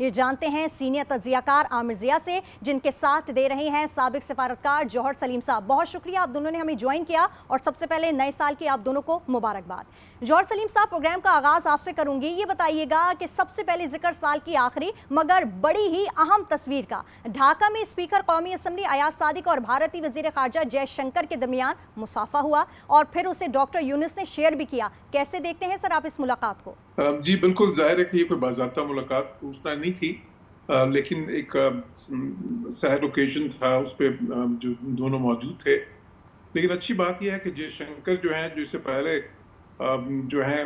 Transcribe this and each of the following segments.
یہ جانتے ہیں سینئر تجزیہ کار عامر ضیاء سے، جن کے ساتھ دے رہے ہیں سابق سفارتکار جوہر سلیم صاحب۔ بہت شکریہ، آپ دونوں نے ہمیں جوائن کیا، اور سب سے پہلے نئے سال کی آپ دونوں کو مبارکباد۔ جوہر سلیم صاحب، پروگرام کا آغاز آپ سے کروں گی۔ یہ بتائیے گا کہ سب سے پہلے ذکر سال کی آخری مگر بڑی ہی اہم تصویر کا، ڈھاکہ میں اسپیکر قومی اسمبلی ایاز صادق اور بھارتی وزیر خارجہ جے شنکر کے درمیان مصافحہ ہوا، اور پھر اسے ڈاکٹر یونس نے شیئر بھی کیا۔ کیسے دیکھتے ہیں سر آپ اس ملاقات کو؟ جی بالکل، ظاہر ہے کہ یہ کوئی باضابطہ ملاقات تو اس طرح نہیں تھی، لیکن ایک سیڈ اوکیزن تھا، اس پہ جو دونوں موجود تھے۔ لیکن اچھی بات یہ ہے کہ جے شنکر جو ہیں، جو اس سے پہلے جو ہیں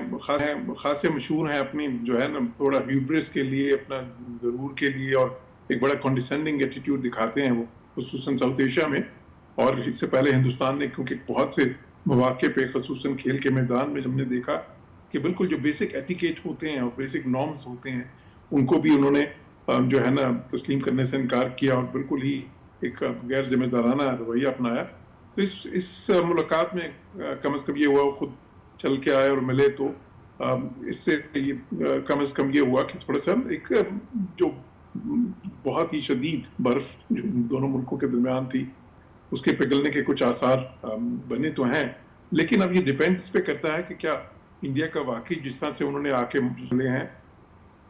خاصے مشہور ہیں اپنی جو ہے نا تھوڑا ہیوبرس کے لیے، اپنا غرور کے لیے، اور ایک بڑا کنڈیسینڈنگ ایٹیٹیوڈ دکھاتے ہیں وہ، خصوصاً ساؤتھ ایشیا میں۔ اور اس سے پہلے ہندوستان نے کیونکہ بہت سے مواقع پہ، خصوصاً کھیل کے میدان میں ہم نے دیکھا کہ بالکل جو بیسک ایٹیکیٹ ہوتے ہیں اور بیسک نارمز ہوتے ہیں، ان کو بھی انہوں نے جو ہے نا تسلیم کرنے سے انکار کیا، اور بالکل ہی ایک غیر ذمہ دارانہ رویہ اپنایا۔ تو اس ملاقات میں کم از کم یہ ہوا، وہ خود چل کے آئے اور ملے، تو اس سے کم از کم یہ ہوا کہ تھوڑا سا ایک جو بہت ہی شدید برف جو دونوں ملکوں کے درمیان تھی، اس کے پگھلنے کے کچھ آثار بنے تو ہیں، لیکن اب یہ ڈیپینڈ اس پہ کرتا ہے کہ کیا انڈیا کا واقعی جس طرح سے انہوں نے آ کے ملے ہیں،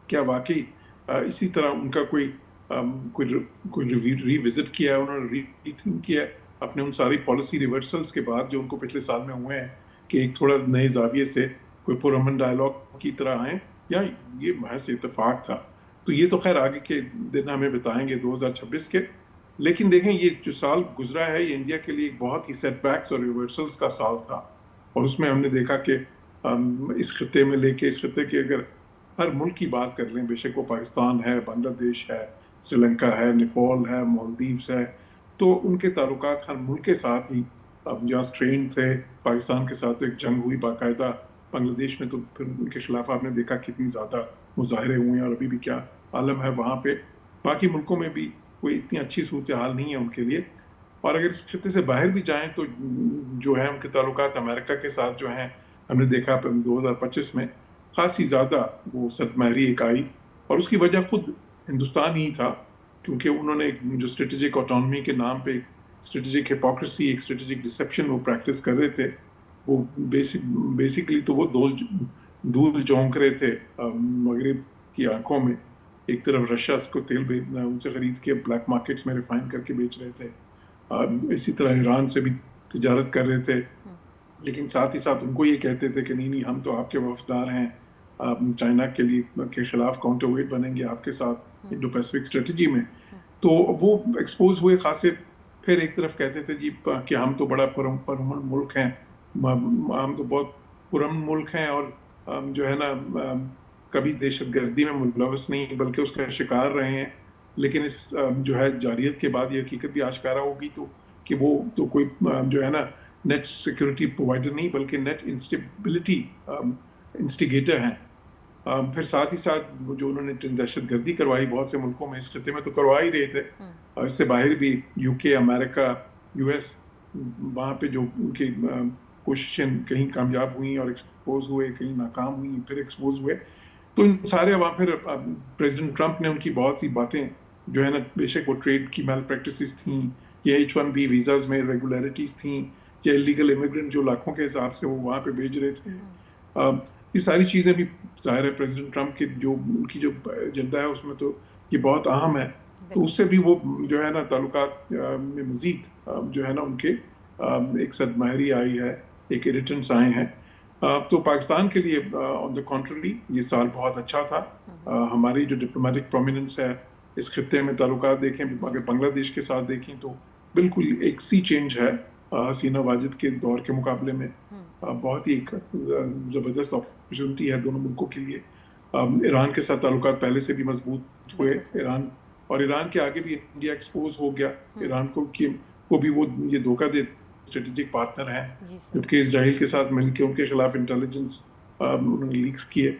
کیا واقعی اسی طرح ان کا کوئی ری وزٹ کیا ہے، انہوں نے ری تھنک کیا ہے اپنے ان ساری پالیسی ریورسلز کے بعد جو ان کو پچھلے سال میں ہوئے ہیں، کہ ایک تھوڑا نئے زاویے سے کوئی پرامن ڈائلاگ کی طرح آئیں، یا یہ محض اتفاق تھا۔ تو یہ تو خیر آگے کے دن ہمیں بتائیں گے 2026 کے، لیکن دیکھیں یہ جو سال گزرا ہے یہ انڈیا کے لیے ایک بہت ہی سیٹ بیکس اور ریورسلز کا سال تھا، اور اس میں ہم نے دیکھا کہ اس خطے میں لے کے، اس خطے کے اگر ہر ملک کی بات کر لیں، بے شک وہ پاکستان ہے، بنگلہ دیش ہے، سری لنکا ہے، نیپال ہے، مالدیوز ہے، تو ان کے تعلقات ہر ملک کے ساتھ ہی جہاں اسٹرین تھے، پاکستان کے ساتھ ایک جنگ ہوئی باقاعدہ، بنگلہ دیش میں تو پھر ان کے خلاف آپ نے دیکھا کتنی زیادہ مظاہرے ہوئے ہیں، اور ابھی بھی کیا عالم ہے وہاں پہ۔ باقی ملکوں میں بھی کوئی اتنی اچھی صورتحال نہیں ہے ان کے لیے، اور اگر اس خطے سے باہر بھی جائیں تو جو ہے ان کے تعلقات امریکہ کے ساتھ جو ہیں، ہم نے دیکھا 2025 میں خاصی زیادہ وہ صد مہری ایک آئی، اور اس کی وجہ خود ہندوستان ہی تھا، کیونکہ انہوں نے جو اسٹریٹجک آٹونومی کے نام پہ ایک اسٹریٹجک ہپوکریسی، ایک اسٹریٹجک ڈسپشن وہ پریکٹس کر رہے تھے، وہ بیسکلی تو وہ دھول جھونک رہے تھے مغرب کی آنکھوں میں۔ ایک طرف رشیا کو تیل بھیجنا، ان سے خرید کے بلیک مارکیٹس میں ریفائن کر کے بیچ رہے تھے، اسی طرح ایران سے بھی تجارت کر رہے تھے، لیکن ساتھ ہی ساتھ ان کو یہ کہتے تھے کہ نہیں ہم تو آپ کے وفادار ہیں، چائنا کے خلاف کاؤنٹر ویٹ بنیں گے آپ کے ساتھ انڈو پیسفک اسٹریٹجی میں۔ تو وہ ایکسپوز ہوئے خاصے۔ پھر ایک طرف کہتے تھے جی کہ ہم تو بڑا پرامن ملک ہیں، ہم تو بہت پرامن ملک ہیں، اور جو ہے نا کبھی دہشت گردی میں ملوث نہیں بلکہ اس کا شکار رہے ہیں، لیکن اس جو ہے جاریت کے بعد یہ حقیقت بھی آشکارا ہوگی تو کہ وہ تو کوئی جو ہے نا نیٹ سیکورٹی پرووائڈر نہیں بلکہ نیٹ انسٹیبلٹی انسٹیگیٹر ہیں۔ پھر ساتھ ہی ساتھ جو انہوں نے دہشت گردی کروائی بہت سے ملکوں میں، اس خطے میں تو کروا ہی رہے تھے، اور اس سے باہر بھی یو کے، امریکہ، یو ایس، وہاں پہ جو ان کی کوششیں کہیں کامیاب ہوئیں اور ایکسپوز ہوئے، کہیں ناکام ہوئیں، پھر ایکسپوز ہوئے، تو ان سارے وہاں پھر پریزیڈنٹ ٹرمپ نے ان کی بہت سی باتیں جو ہے نا، بے شک وہ ٹریڈ کی میل پریکٹسز تھیں، یا H1B ویزاز میں ریگولیرٹیز تھیں، یا الیگل امیگرنٹ جو لاکھوں کے حساب سے وہ وہاں پہ بھیج رہے تھے، یہ ساری چیزیں بھی ظاہر ہے پریزیڈنٹ ٹرمپ کے جو ان کی جو ایجنڈا ہے اس میں تو یہ بہت اہم ہے، تو اس سے بھی وہ جو ہے نا تعلقات میں مزید جو ہے نا ان کے ایک صد مہری آئی ہے، ایک ایریٹنس آئے ہیں۔ تو پاکستان کے لیے آن دا کنٹرری یہ سال بہت اچھا تھا۔ ہماری جو ڈپلومیٹک پرومیننس ہے اس خطے میں، تعلقات دیکھیں اگر بنگلہ دیش کے ساتھ دیکھیں تو بالکل ایک سی چینج ہے حسینہ واجد کے دور کے مقابلے میں، بہت ہی ایک زبردست اپرچونٹی ہے دونوں ملکوں کے لیے۔ ایران کے ساتھ تعلقات پہلے سے بھی مضبوط ہوئے، ایران کے آگے بھی انڈیا ایکسپوز ہو گیا، ایران کو بھی وہ یہ دھوکہ دے اسٹریٹجک پارٹنر ہیں، جبکہ اسرائیل کے ساتھ مل کے ان کے خلاف انٹیلیجنس انہوں نے لیکس کیے۔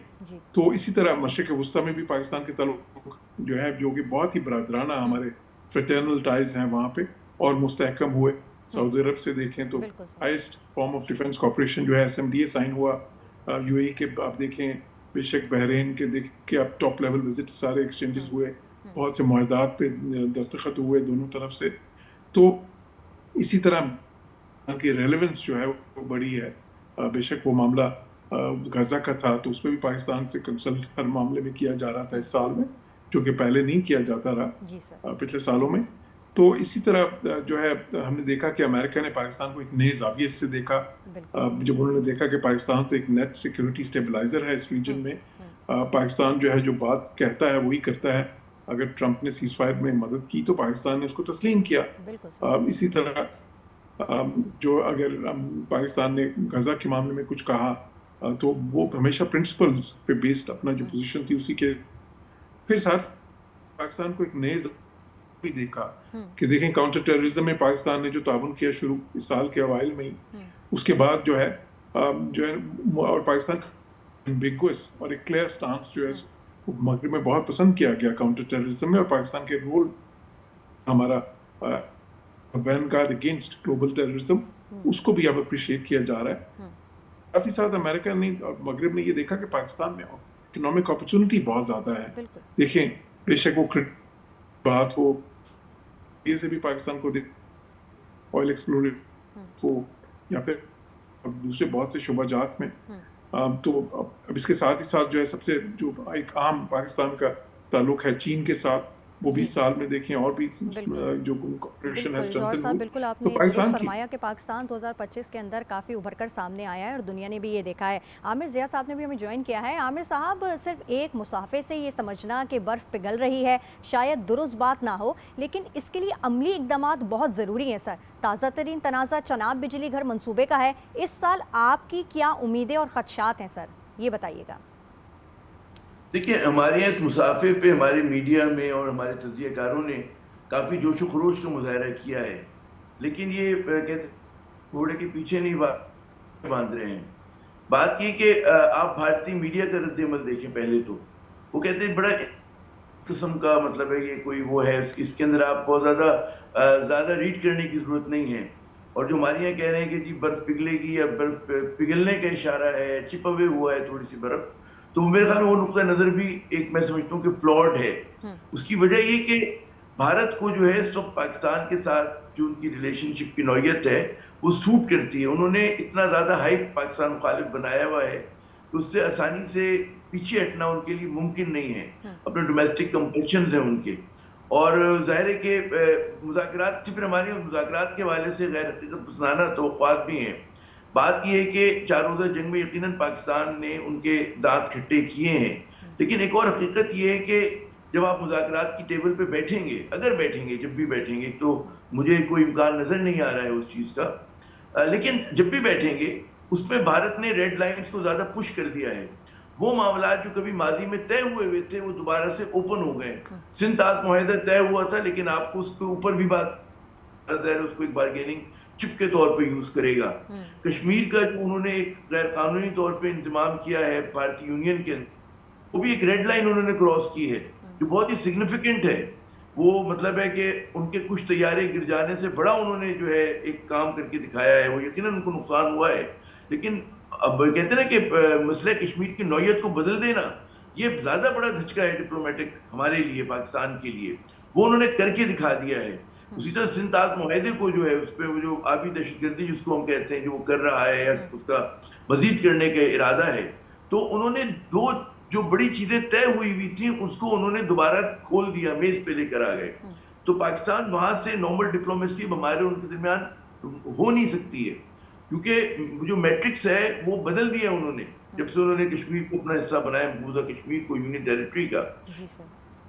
تو اسی طرح مشرق وسطیٰ میں بھی پاکستان کے تعلق جو ہے، جو کہ بہت ہی برادرانہ ہمارے فریٹرنل ٹائز ہیں وہاں پہ، اور مستحکم ہوئے۔ سعودی عرب سے دیکھیں تو highest form of defence cooperation جو ہے SMDA سائن ہوا، UAE کے آپ دیکھیں بے شک بحرین کے دیکھ کے اب ٹاپ لیول وزٹ سارے ایکسچینجز ہوئے, بہت سے معاہدات پہ دستخط ہوئے دونوں طرف سے. تو اسی طرح کی ریلیونس جو ہے وہ بڑی ہے. بے شک وہ معاملہ غزہ کا تھا تو اس پہ بھی پاکستان سے کنسلٹ ہر معاملے میں کیا جا رہا تھا اس سال میں, جو کہ پہلے نہیں کیا جاتا رہا پچھلے سالوں میں. تو اسی طرح جو ہے ہم نے دیکھا کہ امریکہ نے پاکستان کو ایک نئے زاویے سے دیکھا, جب انہوں نے دیکھا کہ پاکستان تو ایک نیٹ سیکیورٹی اسٹیبلائزر ہے اس ریجن میں. پاکستان جو ہے جو بات کہتا ہے وہی کرتا ہے. اگر ٹرمپ نے سیز فائر میں مدد کی تو پاکستان نے اس کو تسلیم کیا. اسی طرح جو اگر پاکستان نے غزہ کے معاملے میں کچھ کہا تو وہ ہمیشہ پرنسپلز پہ بیسڈ اپنا جو پوزیشن تھی اسی کے. پھر ساتھ پاکستان کو ایک نئے بھی دیکھا کہ دیکھیں کاؤنٹر ٹیررزم میں پاکستان نے جو تعاون کیا شروع اس سال کے اوائل میں ہی, اس کے بعد جو ہے اور پاکستان ایمبیگوس اور ایک کلیئر سٹانس جو ہے مغرب میں بہت پسند کیا گیا کاؤنٹر ٹیررزم میں, اور پاکستان کے رول ہمارا vanguard against global terrorism اس کو بھی اب اپریشیٹ کیا جا رہا ہے. ساتھ ہی ساتھ امریکہ نے اور مغرب نے یہ دیکھا کہ پاکستان میں اکنامک اپرچونٹی بہت زیادہ ہے. دیکھیں بے شک وہ بات ہو یہ سے بھی پاکستان کو آئل ایکسپلوریشن ہو یا پھر دوسرے بہت سے شعبہ جات میں. تو اب اس کے ساتھ ہی ساتھ جو ہے سب سے جو ایک عام پاکستان کا تعلق ہے چین کے ساتھ, وہ بھی سال میں دیکھیں اور بھی جو کوپریشن ہے اسٹرینتھن ہوئی. بالکل آپ نے درست فرمایا کہ پاکستان 2025 کے اندر کافی ابھر کر سامنے آیا ہے اور دنیا نے بھی یہ دیکھا ہے. عامر ضیاء صاحب نے بھی ہمیں جوائن کیا ہے. عامر صاحب, صرف ایک مسافے سے یہ سمجھنا کہ برف پگھل رہی ہے شاید درست بات نہ ہو, لیکن اس کے لیے عملی اقدامات بہت ضروری ہیں. سر, تازہ ترین تنازع چناب بجلی گھر منصوبے کا ہے. اس سال آپ کی کیا امیدیں اور خدشات ہیں سر, یہ بتائیے گا. دیکھیں ہمارے یہاں اس مسافے پہ ہمارے میڈیا میں اور ہمارے تجزیہ کاروں نے کافی جوش و خروش کا مظاہرہ کیا ہے, لیکن یہ کہتے گھوڑے کے پیچھے نہیں باندھ رہے ہیں. بات یہ کہ آپ بھارتی میڈیا کا رد عمل دیکھیں. پہلے تو وہ کہتے ہیں بڑا قسم کا مطلب ہے یہ کوئی وہ ہے, اس کے اندر آپ بہت زیادہ ریڈ کرنے کی ضرورت نہیں ہے. اور جو ہمارے یہاں کہہ رہے ہیں کہ جی برف پگھلے گی یا برف پگھلنے کا اشارہ ہے, چپا ہوئے ہوا ہے تھوڑی سی برف, تو میرے خیال میں وہ نقطہ نظر بھی ایک میں سمجھتا ہوں کہ فلاڈ ہے. اس کی وجہ یہ کہ بھارت کو جو ہے سب پاکستان کے ساتھ جو ان کی ریلیشن شپ کی نوعیت ہے وہ سوٹ کرتی ہے. انہوں نے اتنا زیادہ ہائپ پاکستان مخالف بنایا ہوا ہے کہ اس سے آسانی سے پیچھے ہٹنا ان کے لیے ممکن نہیں ہے. اپنے ڈومیسٹک کمپلشنز ہیں ان کے, اور ظاہر ہے کہ مذاکرات کی پھر ہماری مذاکرات کے حوالے سے غیر حقیقت پسندانہ توقعات بھی ہیں. بات یہ ہے کہ 4 روزہ جنگ میں یقیناً پاکستان نے ان کے دانت کھٹے کیے ہیں, لیکن ایک اور حقیقت یہ ہے کہ جب آپ مذاکرات کی ٹیبل پہ بیٹھیں گے, اگر بیٹھیں گے, جب بھی بیٹھیں گے, تو مجھے کوئی امکان نظر نہیں آ رہا ہے اس چیز کا, لیکن جب بھی بیٹھیں گے اس میں بھارت نے ریڈ لائنز کو زیادہ پش کر دیا ہے. وہ معاملات جو کبھی ماضی میں طے ہوئے تھے وہ دوبارہ سے اوپن ہو گئے. سندھ طاس معاہدہ طے ہوا تھا, لیکن آپ کو اس کے اوپر بھی بات اس کو ایک بارگیننگ چپ کے طور پہ یوز کرے گا. کشمیر کا جو انہوں نے ایک غیر قانونی طور پہ انضمام کیا ہے بھارتی یونین کے, وہ بھی ایک ریڈ لائن انہوں نے کراس کی ہے جو بہت ہی سگنیفیکنٹ ہے. وہ مطلب ہے کہ ان کے کچھ طیارے گر جانے سے بڑا انہوں نے جو ہے ایک کام کر کے دکھایا ہے. وہ یقیناً ان کو نقصان ہوا ہے, لیکن اب کہتے ہیں نا کہ مسئلہ کشمیر کی نوعیت کو بدل دینا یہ زیادہ بڑا دھچکا ہے ڈپلومیٹک ہمارے لیے, پاکستان کے لیے. وہ انہوں نے کر کے دکھا دیا ہے. اسی طرح سندھ طاس معاہدے کو جو ہے اس پہ وہ جو آبی دہشت گردی جس کو ہم کہتے ہیں جو وہ کر رہا ہے یا اس کا مزید کرنے کا ارادہ ہے, تو انہوں نے دو جو بڑی چیزیں طے ہوئی تھیں اس کو انہوں نے دوبارہ کھول دیا, میز پہ لے کر آ گئے. تو پاکستان وہاں سے نارمل ڈپلومیسی ہمارے ان کے درمیان ہو نہیں سکتی ہے, کیونکہ جو میٹرکس ہے وہ بدل دیا انہوں نے جب سے انہوں نے کشمیر کو اپنا حصہ بنایا, مقبوضہ کشمیر کو یونین ٹیریٹری کا.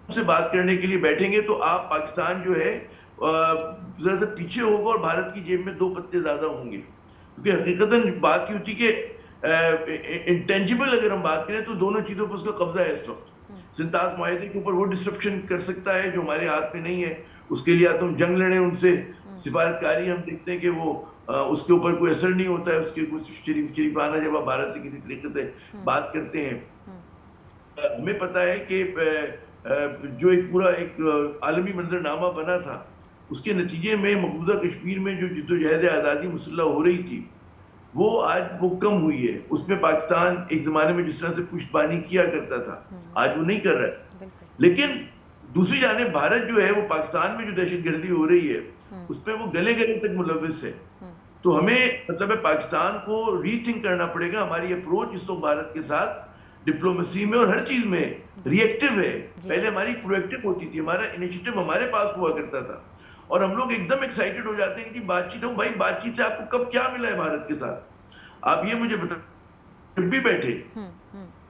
سے بات کرنے کے لیے بیٹھیں گے تو آپ پاکستان جو ہے ذرا سا پیچھے ہوگا اور بھارت کی جیب میں 2 پتے زیادہ ہوں گے, کیونکہ حقیقتاً بات یہ ہوتی کہ انٹینجیبل اگر ہم بات کریں تو دونوں چیزوں پر اس کا قبضہ ہے اس وقت. سندھ طاس معاہدے کے اوپر وہ ڈسرپشن کر سکتا ہے جو ہمارے ہاتھ میں نہیں ہے. اس کے لیے تم جنگ لڑیں ان سے, سفارتکاری ہم دیکھتے ہیں کہ وہ اس کے اوپر کوئی اثر نہیں ہوتا ہے. اس کے کچھ شریفانہ جب آپ بھارت سے کسی طریقے سے بات کرتے ہیں, ہمیں پتہ ہے کہ جو ایک پورا ایک عالمی منظرنامہ بنا تھا اس کے نتیجے میں مقبوضہ کشمیر میں جو جدوجہد آزادی مسلح ہو رہی تھی وہ آج وہ کم ہوئی ہے. اس میں پاکستان ایک زمانے میں جس طرح سے پشتبانی کیا کرتا تھا آج وہ نہیں کر رہا ہے. لیکن دوسری جانب بھارت جو ہے وہ پاکستان میں جو دہشت گردی ہو رہی ہے اس پہ وہ گلے گلے تک ملوث ہے. تو ہمیں مطلب ہے پاکستان کو ری تھنک کرنا پڑے گا. ہماری اپروچ اس وقت بھارت کے ساتھ ڈپلومیسی میں اور ہر چیز میں ری ایکٹیو ہے. پہلے ہماری پرو ایکٹیو ہوتی تھی, ہمارا انیشیٹو ہمارے پاس ہوا کرتا تھا, اور ہم لوگ ایک دم ایکسائٹیڈ ہو جاتے ہیں کہ بات چیت ہو. بھائی بات چیت سے آپ کو کب کیا ملا ہے بھارت کے ساتھ؟ آپ یہ مجھے بتا. جب بھی بیٹھے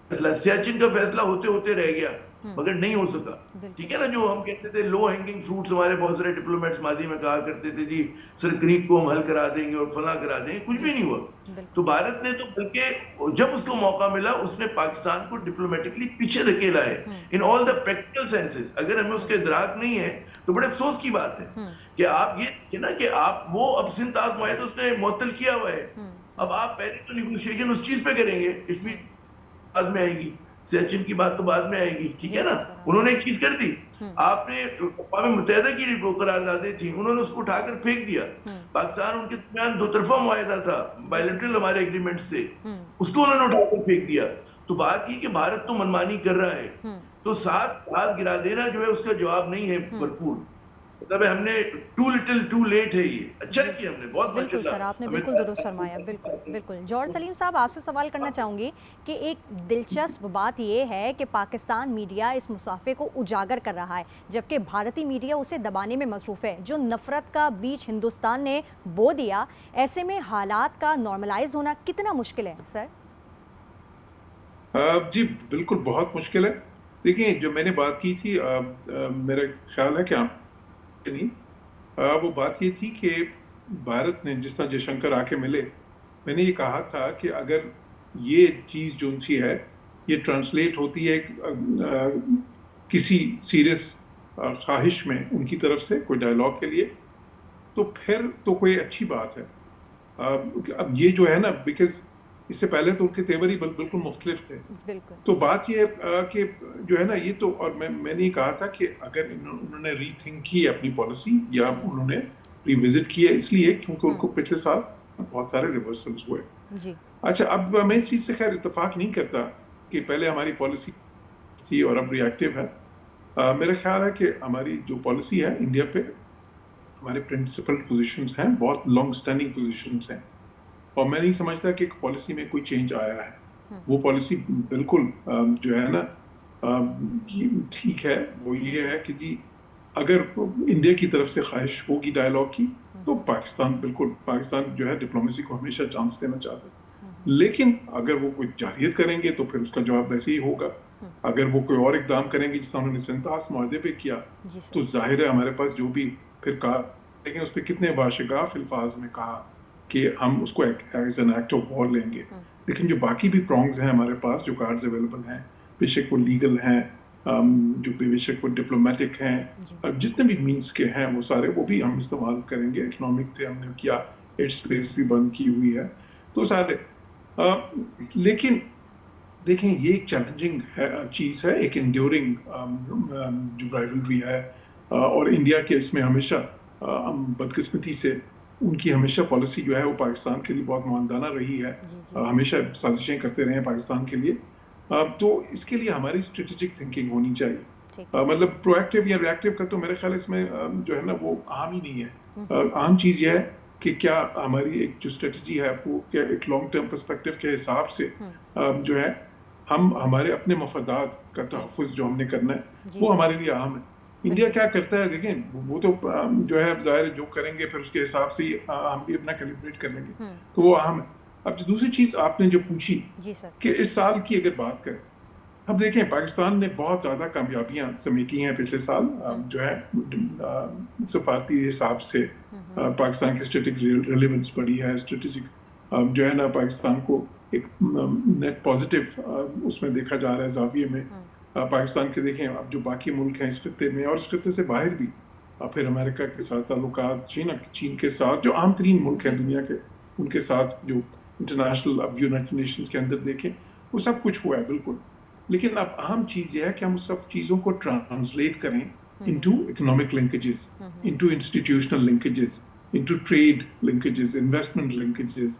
سیاچن کا فیصلہ ہوتے ہوتے رہ گیا مگر نہیں ہو سکا. ٹھیک ہے نا, جو ہم کہتے تھے لو ہینگنگ فروٹس, ہمارے بہت سارے ڈپلومیٹس ماضی میں کہا کرتے تھے جی سر کریک کو ہم حل کرا دیں گے اور فلاں کرا دیں گے, کچھ بھی نہیں ہوا. تو بھارت نے تو بلکہ جب اس کو موقع ملا اس نے پاکستان کو ڈپلومیٹکلی پیچھے دھکیلا ہے ان آل دا پریکٹیکل سینسز. اگر ہمیں اس کے ادراک نہیں ہے تو بڑے افسوس کی بات ہے کہ آپ یہ نا کہ آپ وہ اب سنتاز معاہدہ اس نے معطل کیا ہوا ہے. اب آپ پہلے تو نیگوشیشن اس چیز پہ کریں گے, کشمیر بعد میں آئے گی, سیچن کی بات تو بعد میں آئے گی. ٹھیک ہے نا, انہوں نے ایک چیز کر دی. آپ نے اقوام متحدہ کی جو قراردادیں تھیں انہوں نے اس کو اٹھا کر پھینک دیا. پاکستان ان کے درمیان دو طرفہ معاہدہ تھا بائیلیٹرل ہمارے ایگریمنٹ سے, اس کو انہوں نے اٹھا کر پھینک دیا. تو بات یہ کہ بھارت تو منمانی کر رہا ہے, تو ساتھ ہاتھ گرا دینا جو ہے اس کا جواب نہیں ہے بھرپور. مطلب ہم نے ٹو لٹل ٹو لیٹ ہے. یہ اچھا کیا ہم نے, بہت بالکل سر, آپ نے بالکل درست فرمایا. بالکل بالکل. جوہر سلیم صاحب, آپ سے سوال کرنا چاہوں گی کہ ایک دلچسپ بات یہ ہے کہ پاکستان میڈیا اس مسافے کو اجاگر کر رہا ہے جبکہ بھارتی میڈیا اسے دبانے میں مصروف ہے. جو نفرت کا بیج ہندوستان نے بو دیا, ایسے میں حالات کا نارملائز ہونا کتنا مشکل ہے سر؟ جی بالکل بہت مشکل ہے. دیکھیں جو میں نے بات کی تھی, میرا خیال ہے کہ آپ نہیں, وہ بات یہ تھی کہ بھارت نے جس طرح جے شنکر آ کے ملے, میں نے یہ کہا تھا کہ اگر یہ چیز جو ان سی ہے یہ ٹرانسلیٹ ہوتی ہے کسی سیریس خواہش میں ان کی طرف سے کوئی ڈائلاگ کے لیے, تو پھر تو کوئی اچھی بات ہے. اب یہ جو ہے نا, بیکاز اس سے پہلے تو ان کے تیور ہی بالکل مختلف تھے. تو بات یہ ہے کہ جو ہے نا یہ تو, اور میں نے یہ کہا تھا کہ اگر انہوں نے ری تھنک کی اپنی پالیسی یا انہوں نے ری وزٹ کیا اس لیے کیونکہ ان کو پچھلے سال بہت سارے ریورسلز ہوئے. اچھا, اب میں اس چیز سے خیر اتفاق نہیں کرتا کہ پہلے ہماری پالیسی تھی اور اب ری ایکٹیو ہے. میرا خیال ہے کہ ہماری جو پالیسی ہے انڈیا پہ, ہمارے پرنسپل پوزیشنز ہیں, بہت لانگ اسٹینڈنگ پوزیشنز ہیں, اور میں نہیں سمجھتا کہ پالیسی میں کوئی چینج آیا ہے. وہ پالیسی بالکل جو ہے نا ٹھیک ہے. وہ یہ ہے کہ جی اگر انڈیا کی طرف سے خواہش ہوگی ڈائلاگ کی تو پاکستان جو ہے ڈپلومیسی کو ہمیشہ چانس دینا چاہتا ہے. لیکن اگر وہ کوئی جارحیت کریں گے تو پھر اس کا جواب ویسے ہی ہوگا. اگر وہ کوئی اور اقدام کریں گے جس طرح انہوں نے سنتاس معاہدے پہ کیا, تو ظاہر ہے ہمارے پاس جو بھی پھر کہا, لیکن اس پہ کتنے باشگاف الفاظ میں کہا کہ ہم اس کو as an act of war لیں گے. لیکن جو باقی بھی پرونگز ہیں ہمارے پاس, جو کارڈز اویلیبل ہیں, بے شک وہ لیگل ہیں, جو بے شک وہ ڈپلومیٹک ہیں, جتنے بھی مینس کے ہیں وہ سارے وہ بھی ہم استعمال کریں گے. اکنامک تھے, ہم نے کیا, ایڈ اسپیس بھی بند کی ہوئی ہے, تو سارے. لیکن دیکھیں یہ ایک چیلنجنگ چیز ہے, ایک انڈیورنگ جو رائیولری ہے, اور انڈیا کے اس میں ہمیشہ بدقسمتی سے ان کی ہمیشہ پالیسی جو ہے وہ پاکستان کے لیے بہت معاندانہ رہی ہے. ہمیشہ سازشیں کرتے رہے ہیں پاکستان کے لیے. تو اس کے لیے ہماری اسٹریٹجک تھنکنگ ہونی چاہیے. مطلب پرو ایکٹیو یا ری ایکٹیو کا تو میرے خیال اس میں جو ہے نا وہ عام ہی نہیں ہے. عام چیز یہ ہے کہ کیا ہماری ایک جو اسٹریٹجی ہے وہ کیا ایک لانگ ٹرم پرسپیکٹیو کے حساب سے جو ہے ہم ہمارے اپنے مفادات کا تحفظ جو ہم نے کرنا ہے وہ ہمارے لیے اہم ہے. انڈیا کیا کرتا ہے دیکھیں, وہ تو جو ہے ظاہر جو کریں گے پھر اس کے حساب سے ہم بھی اپنا کیلیبریٹ کر لیں گے, تو وہ اہم ہے. اب دوسری چیز آپ نے جو پوچھی کہ اس سال کی اگر بات کریں, اب دیکھیں پاکستان نے بہت زیادہ کامیابیاں سمیٹی ہیں پچھلے سال. جو ہے سفارتی حساب سے پاکستان کی اسٹریٹجک ریلیونس بڑھی ہے, اسٹریٹجک جو ہے نا پاکستان کو ایک نیٹ پازیٹیو اس میں دیکھا جا رہا ہے زاویے میں. پاکستان کے دیکھیں اب جو باقی ملک ہیں اس خطے میں اور اس خطے سے باہر بھی, پھر امریکہ کے ساتھ تعلقات, چین کے ساتھ, جو عام ترین ملک ہیں دنیا کے, ان کے ساتھ جو انٹرنیشنل اب یونائٹڈ نیشنز کے اندر دیکھیں وہ سب کچھ ہوا ہے بالکل. لیکن اب اہم چیز یہ ہے کہ ہم اس سب چیزوں کو ٹرانسلیٹ کریں into economic linkages, into institutional linkages, into trade linkages, investment linkages,